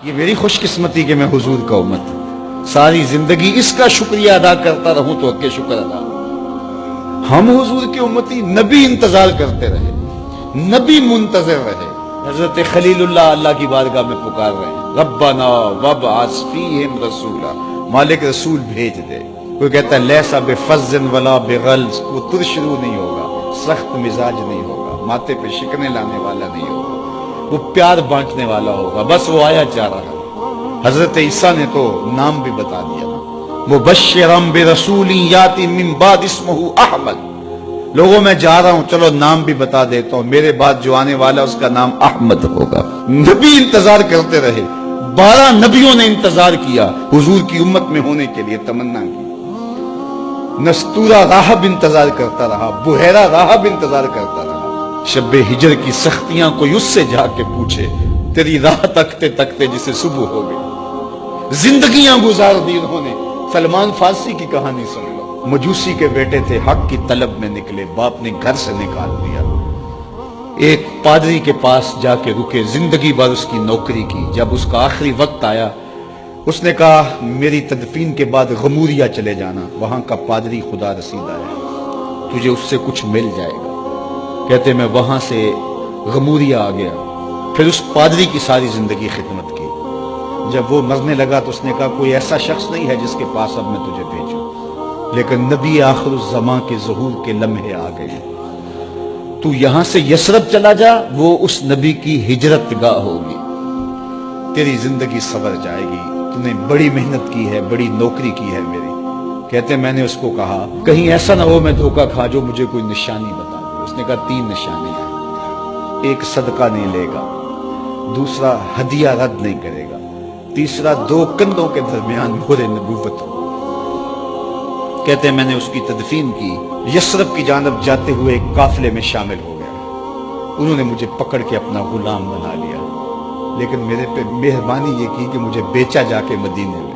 یہ میری خوش قسمتی کہ میں حضور کا امت ساری زندگی اس کا شکریہ ادا کرتا رہوں تو کہ شکر ادا. ہم حضور کے امتی، نبی انتظار کرتے رہے، نبی منتظر رہے. حضرت خلیل اللہ کی بارگاہ میں پکار رہے ہیں، ربنا وابعث فیہم رسولا، مالک رسول بھیج دے. کوئی کہتا ہے لیسا بفظ ولا بغلظ، وہ ترشرو نہیں ہوگا، سخت مزاج نہیں ہوگا، ماتھے پہ شکنیں لانے والا نہیں ہوگا، وہ پیار بانٹنے والا ہوگا. بس وہ آیا جا رہا ہے. حضرت عیسیٰ نے تو نام بھی بتا دیا، مبشرم برسول یاتی من بعد اسمہ احمد. لوگوں میں جا رہا ہوں، چلو نام بھی بتا دیتا ہوں، میرے بعد جو آنے والا اس کا نام احمد ہوگا. نبی انتظار کرتے رہے، 12 نبیوں نے انتظار کیا حضور کی امت میں ہونے کے لیے، تمنا کی. نستورہ راہب انتظار کرتا رہا، بحیرہ راہب انتظار کرتا رہا. شب ہجر کی سختیاں کوئی اس سے جا کے پوچھے، تیری راہ تکتے تکتے جسے صبح ہو گئی. زندگیاں گزار دی انہوں نے. سلمان فارسی کی کہانی سن لو. مجوسی کے بیٹے تھے، حق کی طلب میں نکلے، باپ نے گھر سے نکال دیا. ایک پادری کے پاس جا کے رکے، زندگی بھر اس کی نوکری کی. جب اس کا آخری وقت آیا، اس نے کہا میری تدفین کے بعد غموریہ چلے جانا، وہاں کا پادری خدا رسیدہ ہے، تجھے اس سے کچھ مل جائے گا. کہتے میں وہاں سے غموریہ آ گیا. پھر اس پادری کی ساری زندگی خدمت کی. جب وہ مرنے لگا تو اس نے کہا کوئی ایسا شخص نہیں ہے جس کے پاس اب میں تجھے بھیجوں، لیکن نبی آخر الزمان کے ظہور کے لمحے آ گئے. تو یہاں سے یثرب چلا جا، وہ اس نبی کی ہجرت گاہ ہوگی، تیری زندگی سنور جائے گی. تو نے بڑی محنت کی ہے، بڑی نوکری کی ہے میری. کہتے میں نے اس کو کہا کہیں ایسا نہ ہو میں دھوکہ کھا جو مجھے کوئی نشانی بتا دے. اس نے کہا 3 نشانی ہیں، ایک صدقہ نہیں لے گا، دوسرا ہدیہ رد نہیں کرے گا، تیسرا 2 کندھوں کے درمیان مہر نبوت ہو. کہتے ہیں میں نے اس کی تدفین کی، یثرب کی جانب جاتے ہوئے ایک قافلے میں شامل ہو گیا. انہوں نے مجھے پکڑ کے اپنا غلام بنا لیا، لیکن میرے پہ مہربانی یہ کی کہ مجھے بیچا جا کے مدینے میں.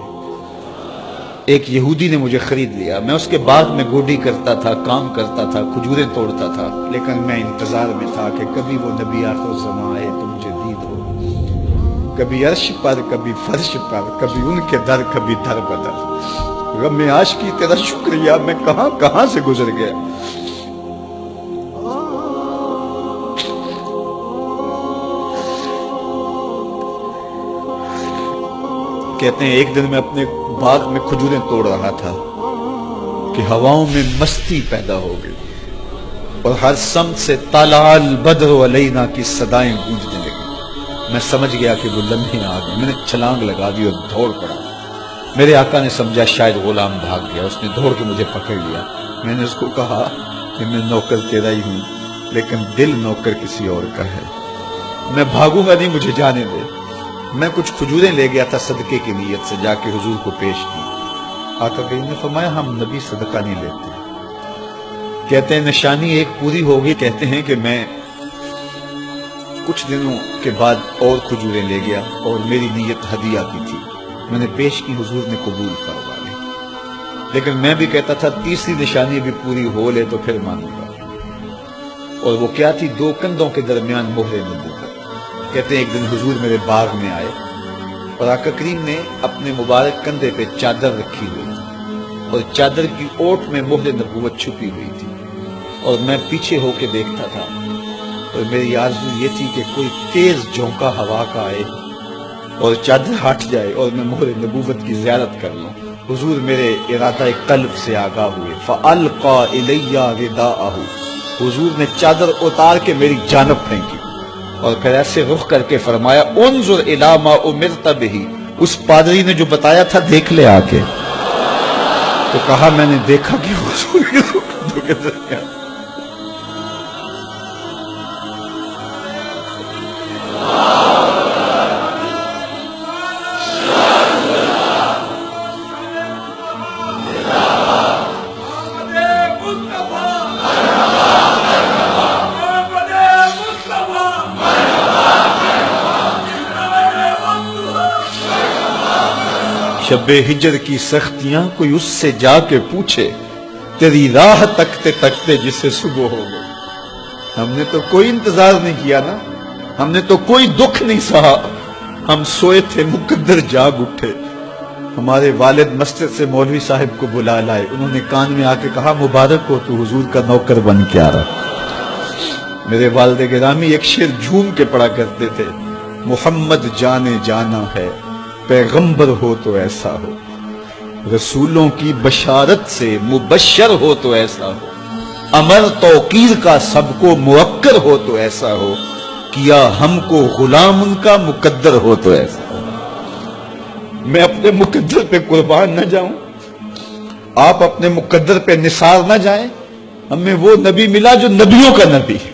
ایک یہودی نے مجھے خرید لیا. میں اس کے باغ میں گوڈی کرتا تھا، کام کرتا تھا، کھجوریں توڑتا تھا، لیکن میں انتظار میں تھا کہ کبھی وہ نبی آخر الزمان آئے تو مجھے دید ہو. کبھی عرش پر، کبھی فرش پر، کبھی ان کے در، کبھی در بدر. غم عاشقی تیرا شکریہ، میں کہاں کہاں سے گزر گیا. کہتے ہیں ایک دن میں اپنے باغ میں کھجوریں توڑ رہا تھا کہ ہواؤں میں مستی پیدا ہو گئی اور ہر سمت سے طلع البدر علینا کی صدائیں گونجنے لگی. میں سمجھ گیا کہ وہ لمحے آ گئے. میں نے چھلانگ لگا دی اور دوڑ پڑا. میرے آقا نے سمجھا شاید غلام بھاگ گیا، اس نے دوڑ کے مجھے پکڑ لیا. میں نے اس کو کہا کہ میں نوکر تیرا ہی ہوں، لیکن دل نوکر کسی اور کا ہے. میں بھاگوں گا نہیں، مجھے جانے دے. میں کچھ کھجوریں لے گیا تھا صدقے کی نیت سے، جا کے حضور کو پیش کی. آقا کریم نے فرمایا ہم نبی صدقہ نہیں لیتے. کہتے ہیں نشانی ایک پوری ہو گئی. کہتے ہیں کہ میں کچھ دنوں کے بعد اور کھجوریں لے گیا اور میری نیت ہدیہ کی تھی. میں نے پیش کی، حضور نے قبول فرما لی. لیکن میں بھی کہتا تھا تیسری نشانی بھی پوری ہو لے تو پھر مانوں گا. اور وہ کیا تھی؟ 2 کندھوں کے درمیان مہر نبوت. کہتے ہیں ایک دن حضور میرے باغ میں آئے اور آقا کریم نے اپنے مبارک کندھے پہ چادر رکھی ہوئی تھی اور چادر کی اوٹ میں مہر نبوت چھپی ہوئی تھی. اور میں پیچھے ہو کے دیکھتا تھا اور میری آرزو یہ تھی کہ کوئی تیز جھونکا ہوا کا آئے اور چادر ہٹ جائے اور میں مہر نبوت کی زیارت کر لوں. حضور میرے ارادہ قلب سے آگاہ ہوئے. فَأَلْقَى إِلَيَّ رِدَاءَهُ، حضور نے چادر اتار کے میری جانب پھینکی اور پھر ایسے رخ کر کے فرمایا انظر الی ما امرت بہ، اس پادری نے جو بتایا تھا دیکھ لے آ کے. تو کہا میں نے دیکھا کہ حضور کے کندھوں کے درمیان. شب ہجر کی سختیاں کوئی اس سے جا کے پوچھے، تیری راہ تکتے تکتے جسے صبح ہو گئی. ہم نے تو کوئی انتظار نہیں کیا نا، ہم نے تو کوئی دکھ نہیں سہا، ہم سوئے تھے مقدر جاگ اٹھے، ہمارے والد مسجد سے مولوی صاحب کو بلا لائے، انہوں نے کان میں آ کے کہا مبارک ہو تو حضور کا نوکر بن کے آ رہا۔ میرے والد گرامی ایک شعر جھوم کے پڑھا کرتے تھے، محمد جانے جانا ہے پیغمبر ہو تو ایسا ہو، رسولوں کی بشارت سے مبشر ہو تو ایسا ہو، امر توقیر کا سب کو موکر ہو تو ایسا ہو، کیا ہم کو غلام ان کا مقدر ہو تو ایسا ہو۔ میں اپنے مقدر پہ قربان نہ جاؤں، آپ اپنے مقدر پہ نثار نہ جائیں، ہمیں وہ نبی ملا جو نبیوں کا نبی ہے۔